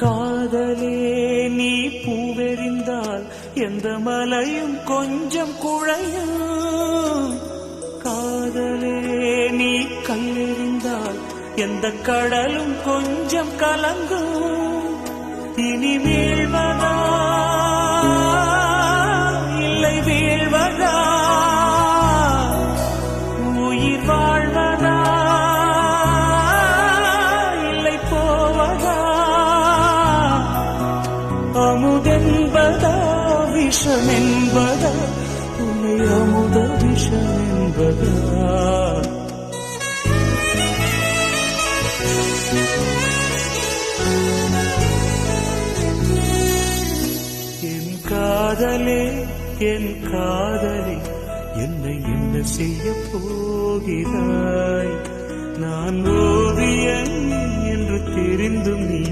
காதலே நீ பூவெறிந்தால் எந்த மலையும் கொஞ்சம் குழையும். காதலே நீ கல்லெறிந்தால் எந்த கடலும் கொஞ்சம் கலங்கும். இனி வீழ்வதா இல்லை வீழ்வதா, உயிர் வாழ்வதா இல்லை போவதா, அமுதென்பதா விஷமென்பதா, உன்னை அமுத விஷமென்பதா. காதலே என் காதலே என்னை என்ன செய்ய போகிறாய்? நான் ஓவியன் என்று தெரிந்தும் நீ